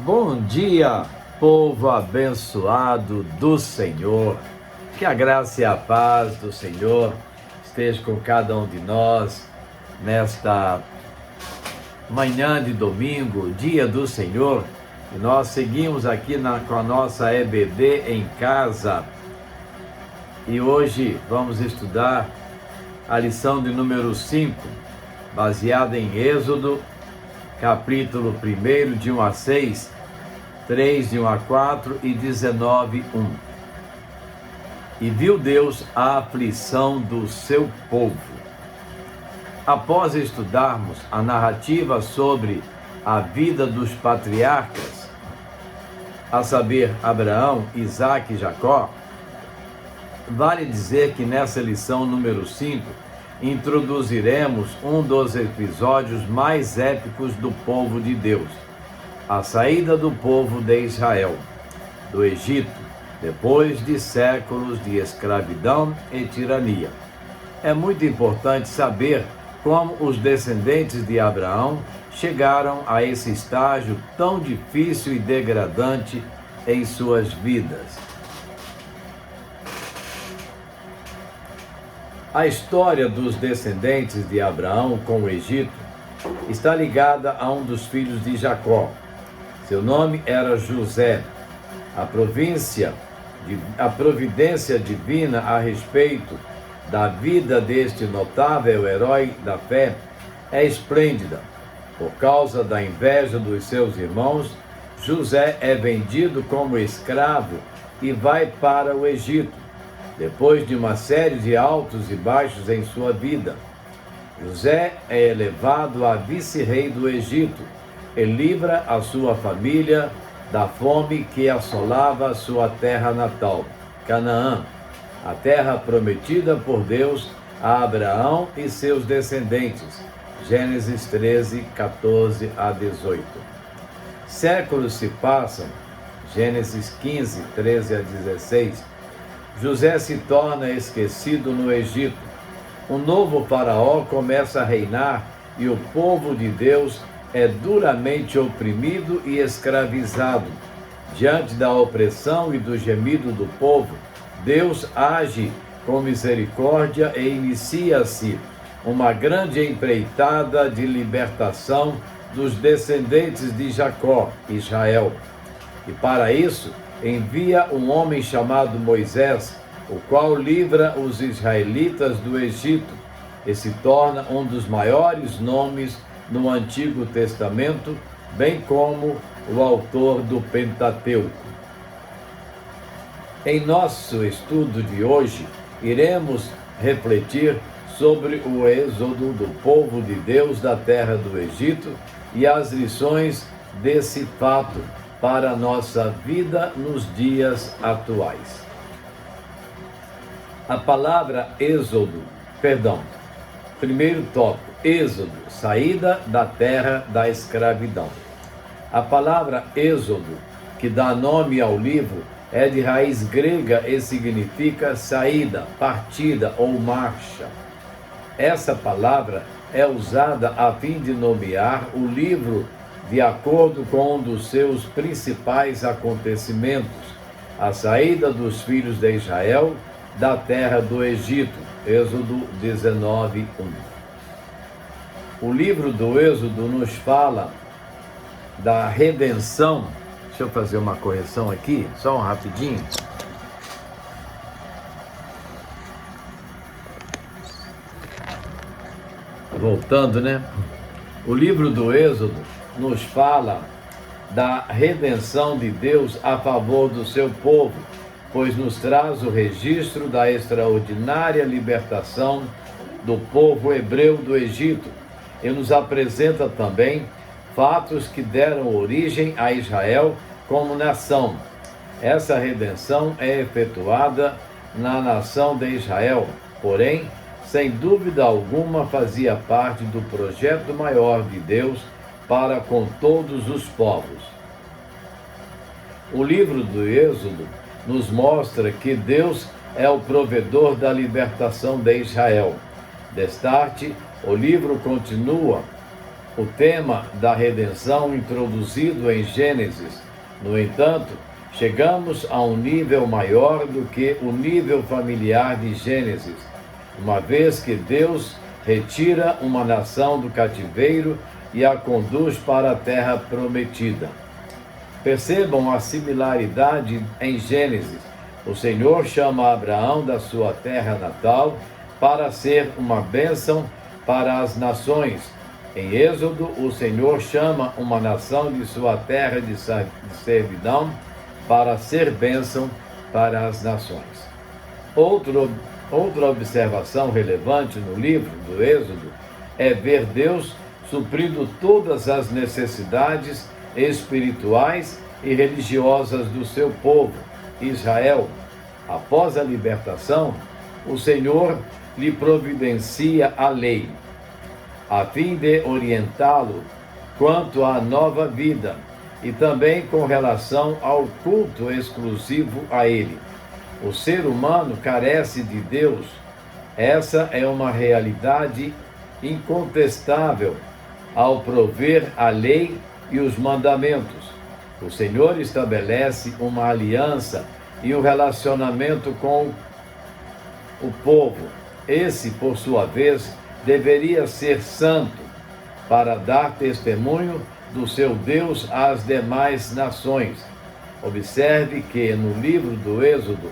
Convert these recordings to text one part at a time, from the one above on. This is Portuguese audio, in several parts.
Bom dia, povo abençoado do Senhor. Que a graça e a paz do Senhor esteja com cada um de nós nesta manhã de domingo, dia do Senhor. E nós seguimos aqui com a nossa EBD em casa. E hoje vamos estudar a lição de número 5, baseada em Êxodo, capítulo 1, de 1 a 6, 3, de 1 a 4 e 19, 1. E viu Deus a aflição do seu povo. Após estudarmos a narrativa sobre a vida dos patriarcas, a saber, Abraão, Isaque e Jacó, vale dizer que nessa lição número 5, introduziremos um dos episódios mais épicos do povo de Deus, a saída do povo de Israel do Egito, depois de séculos de escravidão e tirania. É muito importante saber como os descendentes de Abraão chegaram a esse estágio tão difícil e degradante em suas vidas. A história dos descendentes de Abraão com o Egito está ligada a um dos filhos de Jacó. Seu nome era José. A providência divina a respeito da vida deste notável herói da fé é esplêndida. Por causa da inveja dos seus irmãos, José é vendido como escravo e vai para o Egito, depois de uma série de altos e baixos em sua vida. José é elevado a vice-rei do Egito e livra a sua família da fome que assolava a sua terra natal, Canaã, a terra prometida por Deus a Abraão e seus descendentes. Gênesis 13, 14 a 18. Séculos se passam, Gênesis 15, 13 a 16. José se torna esquecido no Egito. Um novo faraó começa a reinar e o povo de Deus é duramente oprimido e escravizado. Diante da opressão e do gemido do povo, Deus age com misericórdia e inicia-se uma grande empreitada de libertação dos descendentes de Jacó, Israel. E para isso, envia um homem chamado Moisés, o qual livra os israelitas do Egito e se torna um dos maiores nomes no Antigo Testamento, bem como o autor do Pentateuco. Em nosso estudo de hoje, iremos refletir sobre o êxodo do povo de Deus da terra do Egito e as lições desse fato para a nossa vida nos dias atuais. A palavra primeiro tópico, êxodo, saída da terra da escravidão. A palavra êxodo, que dá nome ao livro, é de raiz grega e significa saída, partida ou marcha. Essa palavra é usada a fim de nomear o livro de acordo com um dos seus principais acontecimentos, a saída dos filhos de Israel da terra do Egito, Êxodo 19, 1. O livro do Êxodo nos fala da redenção. Deixa eu fazer uma correção aqui, só um rapidinho. Voltando, né? O livro do Êxodo nos fala da redenção de Deus a favor do seu povo, pois nos traz o registro da extraordinária libertação do povo hebreu do Egito e nos apresenta também fatos que deram origem a Israel como nação. Essa redenção é efetuada na nação de Israel, porém, sem dúvida alguma, fazia parte do projeto maior de Deus para com todos os povos. O livro do Êxodo nos mostra que Deus é o provedor da libertação de Israel. Destarte, o livro continua o tema da redenção introduzido em Gênesis. No entanto, chegamos a um nível maior do que o nível familiar de Gênesis, uma vez que Deus retira uma nação do cativeiro e a conduz para a terra prometida. Percebam a similaridade em Gênesis. O Senhor chama Abraão da sua terra natal para ser uma bênção para as nações. Em Êxodo, o Senhor chama uma nação de sua terra de servidão para ser bênção para as nações. Outra observação relevante no livro do Êxodo é ver Deus suprindo todas as necessidades espirituais e religiosas do seu povo, Israel. Após a libertação, o Senhor lhe providencia a lei, a fim de orientá-lo quanto à nova vida e também com relação ao culto exclusivo a ele. O ser humano carece de Deus. Essa é uma realidade incontestável ao prover a lei e os mandamentos. O Senhor estabelece uma aliança e um relacionamento com o povo. Esse, por sua vez, deveria ser santo para dar testemunho do seu Deus às demais nações. Observe que no livro do Êxodo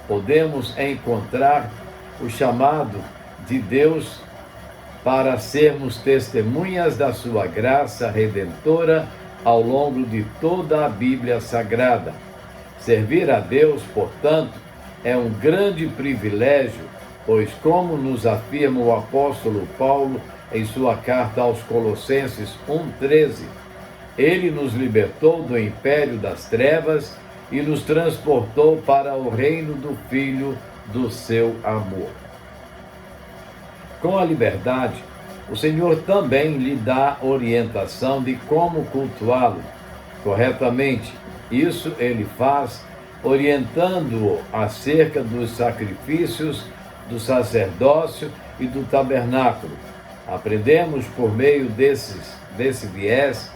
podemos encontrar o chamado de Deus para sermos testemunhas da sua graça redentora ao longo de toda a Bíblia Sagrada. Servir a Deus, portanto, é um grande privilégio, pois, como nos afirma o apóstolo Paulo em sua carta aos Colossenses 1,13, ele nos libertou do império das trevas e nos transportou para o reino do Filho do seu amor. Com a liberdade, o Senhor também lhe dá orientação de como cultuá-lo corretamente. Isso ele faz orientando-o acerca dos sacrifícios, do sacerdócio e do tabernáculo. Aprendemos por meio desse viés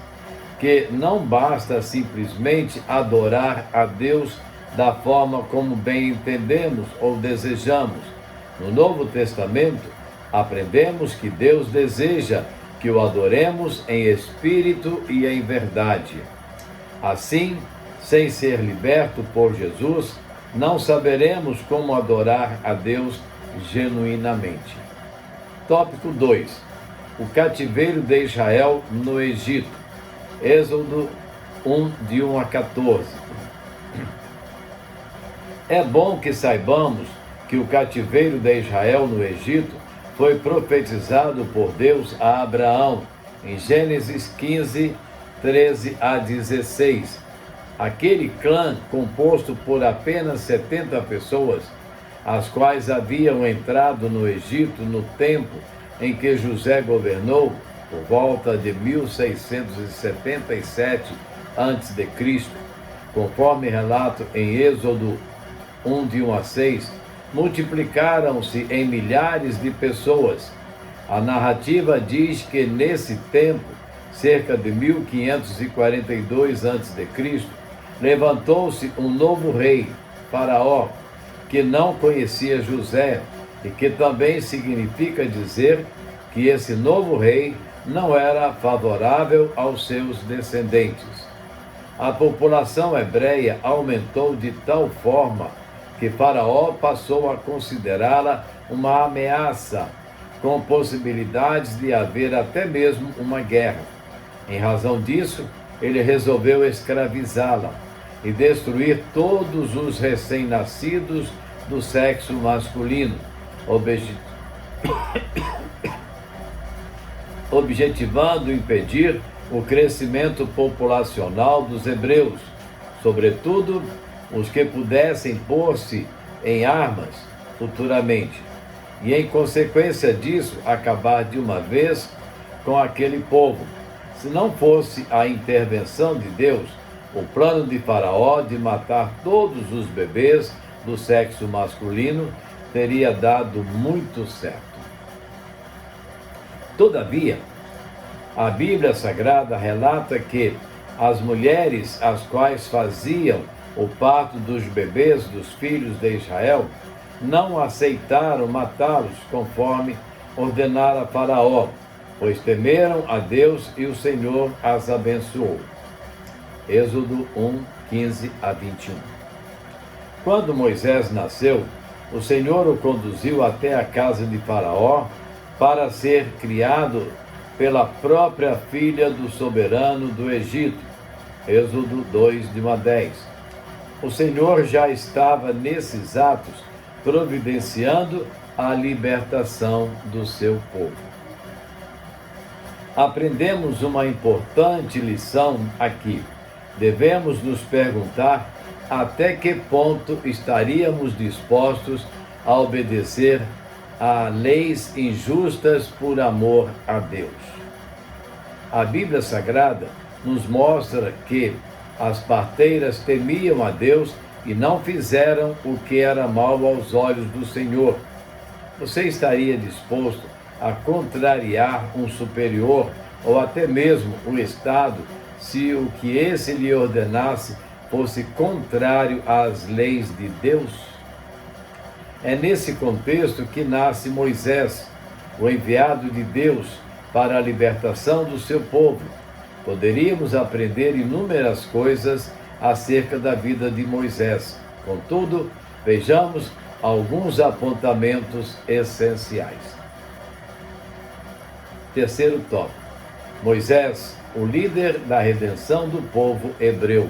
que não basta simplesmente adorar a Deus da forma como bem entendemos ou desejamos. No Novo Testamento, aprendemos que Deus deseja que o adoremos em espírito e em verdade. Assim, sem ser liberto por Jesus, não saberemos como adorar a Deus genuinamente. Tópico 2. O cativeiro de Israel no Egito. Êxodo 1, de 1 a 14. É bom que saibamos que o cativeiro de Israel no Egito foi profetizado por Deus a Abraão, em Gênesis 15, 13 a 16. Aquele clã, composto por apenas 70 pessoas, as quais haviam entrado no Egito no tempo em que José governou, por volta de 1677 a.C., conforme relato em Êxodo 1, de 1 a 6, multiplicaram-se em milhares de pessoas. A narrativa diz que nesse tempo, cerca de 1542 a.C., levantou-se um novo rei, Faraó, que não conhecia José, e que também significa dizer que esse novo rei não era favorável aos seus descendentes. A população hebreia aumentou de tal forma que Faraó passou a considerá-la uma ameaça, com possibilidades de haver até mesmo uma guerra. Em razão disso, ele resolveu escravizá-la e destruir todos os recém-nascidos do sexo masculino, objetivando impedir o crescimento populacional dos hebreus, sobretudo os que pudessem pôr-se em armas futuramente, e em consequência disso acabar de uma vez com aquele povo. Se não fosse a intervenção de Deus, o plano de Faraó de matar todos os bebês do sexo masculino teria dado muito certo. Todavia, A Bíblia Sagrada relata que as mulheres as quais faziam o parto dos bebês dos filhos de Israel não aceitaram matá-los conforme ordenara Faraó, pois temeram a Deus e o Senhor as abençoou. Êxodo 1, 15 a 21. Quando Moisés nasceu, o Senhor o conduziu até a casa de Faraó para ser criado pela própria filha do soberano do Egito. Êxodo 2, de 1 a 10. O Senhor já estava nesses atos providenciando a libertação do seu povo. Aprendemos uma importante lição aqui. Devemos nos perguntar até que ponto estaríamos dispostos a obedecer a leis injustas por amor a Deus. A Bíblia Sagrada nos mostra que as parteiras temiam a Deus e não fizeram o que era mal aos olhos do Senhor. Você estaria disposto a contrariar um superior ou até mesmo o Estado se o que esse lhe ordenasse fosse contrário às leis de Deus? É nesse contexto que nasce Moisés, o enviado de Deus para a libertação do seu povo. Poderíamos aprender inúmeras coisas acerca da vida de Moisés. Contudo, vejamos alguns apontamentos essenciais. Terceiro tópico: Moisés, o líder da redenção do povo hebreu.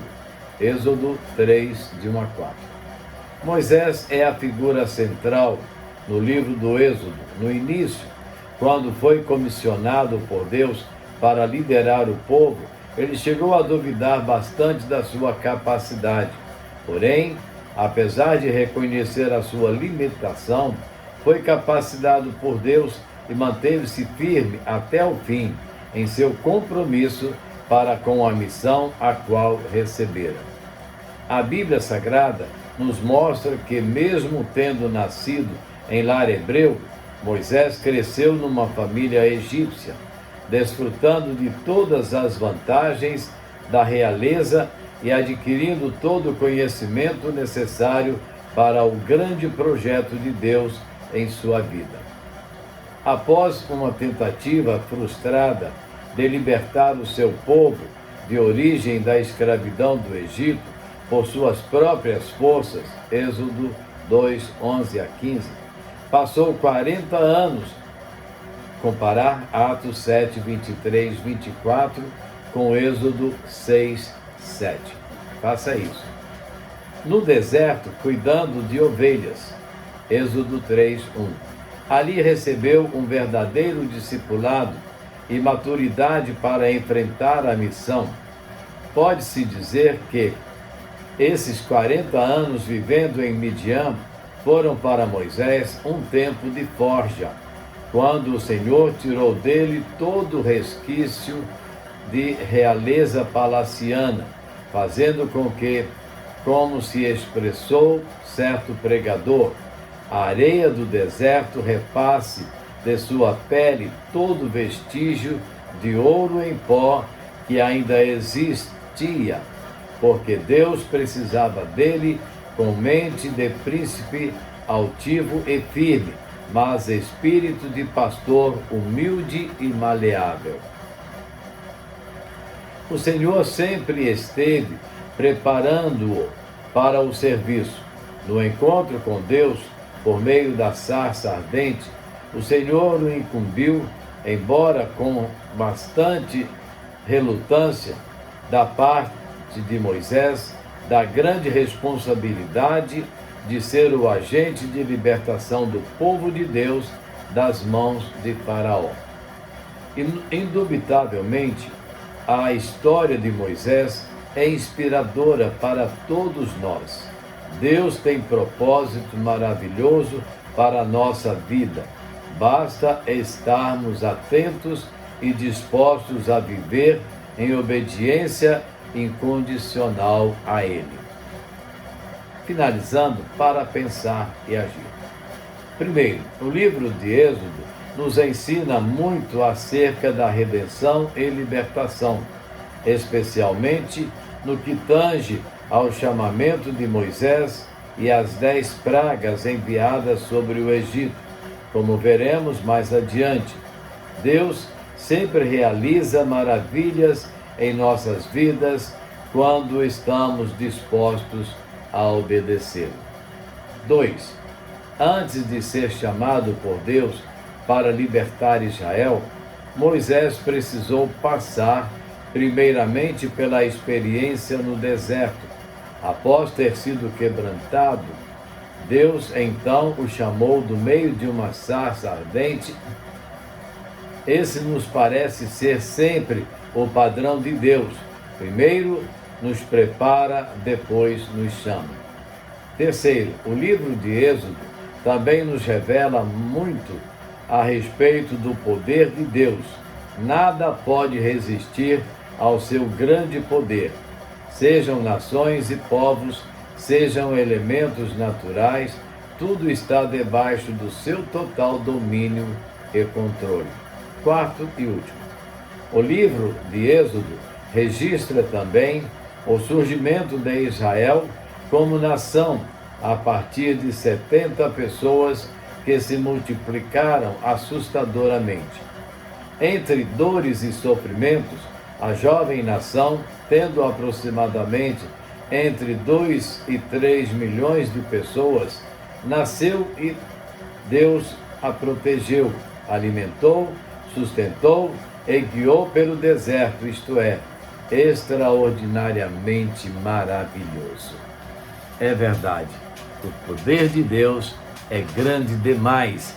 Êxodo 3, de 1 a 4. Moisés é a figura central no livro do Êxodo. No início, quando foi comissionado por Deus para liderar o povo, ele chegou a duvidar bastante da sua capacidade. Porém, apesar de reconhecer a sua limitação, foi capacitado por Deus e manteve-se firme até o fim em seu compromisso para com a missão a qual recebera. A Bíblia Sagrada nos mostra que, mesmo tendo nascido em lar hebreu, Moisés cresceu numa família egípcia, desfrutando de todas as vantagens da realeza e adquirindo todo o conhecimento necessário para o grande projeto de Deus em sua vida. Após uma tentativa frustrada de libertar o seu povo de origem da escravidão do Egito por suas próprias forças, Êxodo 2, 11 a 15, passou 40 anos. Comparar Atos 7, 23, 24 com Êxodo 6, 7. Faça isso. No deserto, cuidando de ovelhas. Êxodo 3, 1. Ali recebeu um verdadeiro discipulado e maturidade para enfrentar a missão. Pode-se dizer que esses 40 anos vivendo em Midian foram para Moisés um tempo de forja, quando o Senhor tirou dele todo o resquício de realeza palaciana, fazendo com que, como se expressou certo pregador, a areia do deserto repasse de sua pele todo vestígio de ouro em pó que ainda existia, porque Deus precisava dele com mente de príncipe altivo e firme, mas espírito de pastor humilde e maleável. O Senhor sempre esteve preparando-o para o serviço. No encontro com Deus, por meio da sarça ardente, o Senhor o incumbiu, embora com bastante relutância da parte de Moisés, da grande responsabilidade de ser o agente de libertação do povo de Deus das mãos de Faraó. Indubitavelmente, a história de Moisés é inspiradora para todos nós. Deus tem propósito maravilhoso para a nossa vida. Basta estarmos atentos e dispostos a viver em obediência incondicional a Ele. Finalizando, para pensar e agir. Primeiro, o livro de Êxodo nos ensina muito acerca da redenção e libertação, especialmente no que tange ao chamamento de Moisés e às 10 pragas enviadas sobre o Egito. Como veremos mais adiante, Deus sempre realiza maravilhas em nossas vidas quando estamos dispostos a obedecê-lo. 2. Antes de ser chamado por Deus para libertar Israel, Moisés precisou passar primeiramente pela experiência no deserto. Após ter sido quebrantado, Deus então o chamou do meio de uma sarça ardente. Esse nos parece ser sempre o padrão de Deus. Primeiro nos prepara, depois nos chama. Terceiro, o livro de Êxodo também nos revela muito a respeito do poder de Deus. Nada pode resistir ao seu grande poder, sejam nações e povos, sejam elementos naturais, tudo está debaixo do seu total domínio e controle. Quarto e último, o livro de Êxodo registra também o surgimento de Israel como nação a partir de 70 pessoas que se multiplicaram assustadoramente. Entre dores e sofrimentos, a jovem nação, tendo aproximadamente entre 2 e 3 milhões de pessoas, nasceu e Deus a protegeu, alimentou, sustentou e guiou pelo deserto, isto é, extraordinariamente maravilhoso. É verdade, o poder de Deus é grande demais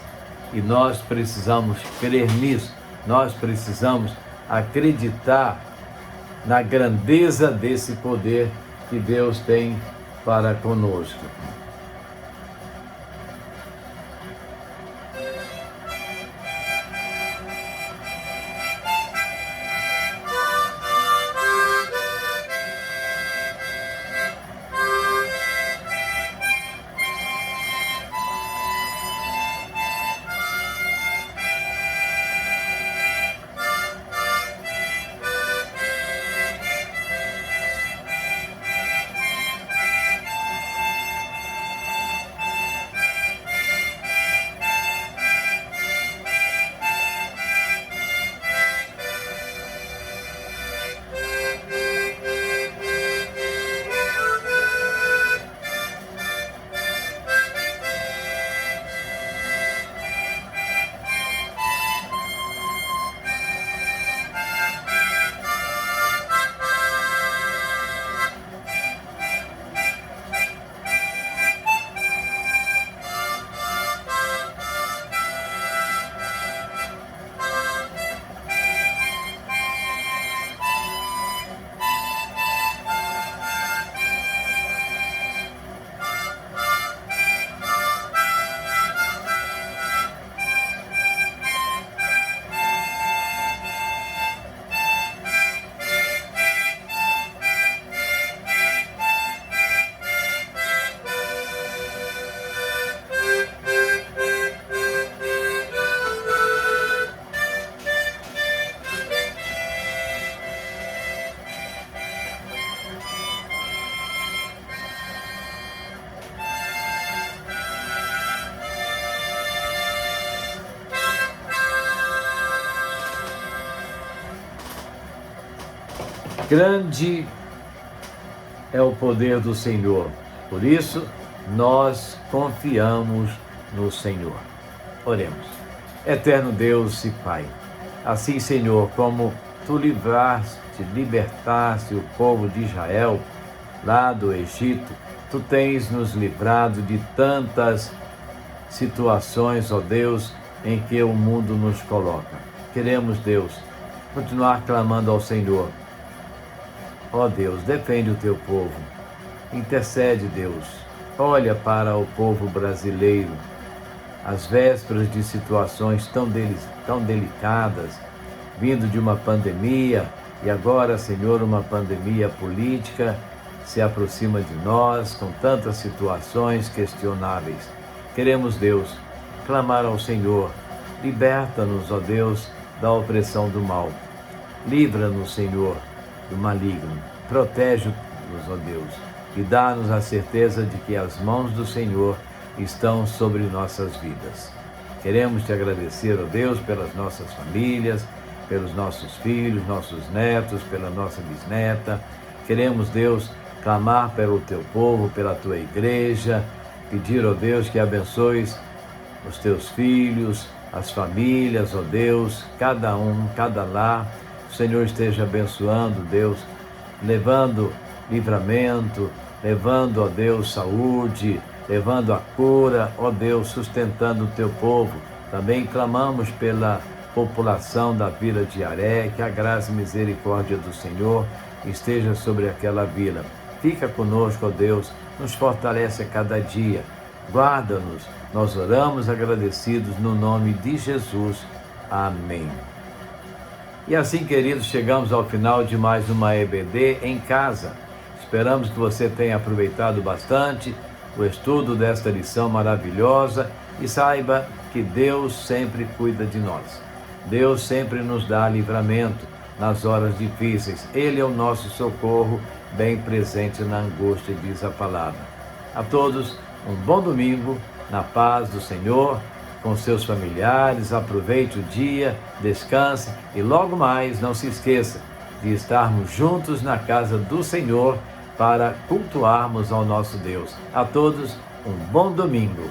e nós precisamos crer nisso, nós precisamos acreditar na grandeza desse poder que Deus tem para conosco. Grande é o poder do Senhor, por isso nós confiamos no Senhor. Oremos. Eterno Deus e Pai, assim, Senhor, como Tu libertaste o povo de Israel lá do Egito, Tu tens nos livrado de tantas situações, ó Deus, em que o mundo nos coloca. Queremos, Deus, continuar clamando ao Senhor. Ó Deus, defende o Teu povo. Intercede, Deus. Olha para o povo brasileiro, às vésperas de situações tão delicadas, vindo de uma pandemia, e agora, Senhor, uma pandemia política se aproxima de nós, com tantas situações questionáveis. Queremos, Deus, clamar ao Senhor Liberta-nos, ó Deus, da opressão do mal. Livra-nos, Senhor, do maligno. Protege-nos, ó Deus, e dá-nos a certeza de que as mãos do Senhor estão sobre nossas vidas. Queremos te agradecer, ó Deus, pelas nossas famílias, pelos nossos filhos, nossos netos, pela nossa bisneta. Queremos, Deus, clamar pelo teu povo, pela tua igreja, pedir, ó Deus, que abençoes os teus filhos, as famílias, ó Deus, cada um, cada lar. O Senhor esteja abençoando, Deus, levando livramento, levando, ó Deus, saúde, levando a cura, ó Deus, sustentando o teu povo. Também clamamos pela população da vila de Aré, que a graça e misericórdia do Senhor esteja sobre aquela vila. Fica conosco, ó Deus, nos fortalece a cada dia. Guarda-nos, nós oramos agradecidos no nome de Jesus. Amém. E assim, queridos, chegamos ao final de mais uma EBD em casa. Esperamos que você tenha aproveitado bastante o estudo desta lição maravilhosa e saiba que Deus sempre cuida de nós. Deus sempre nos dá livramento nas horas difíceis. Ele é o nosso socorro, bem presente na angústia, diz a palavra. A todos, um bom domingo, na paz do Senhor, com seus familiares. Aproveite o dia, descanse e logo mais não se esqueça de estarmos juntos na casa do Senhor para cultuarmos ao nosso Deus. A todos, um bom domingo.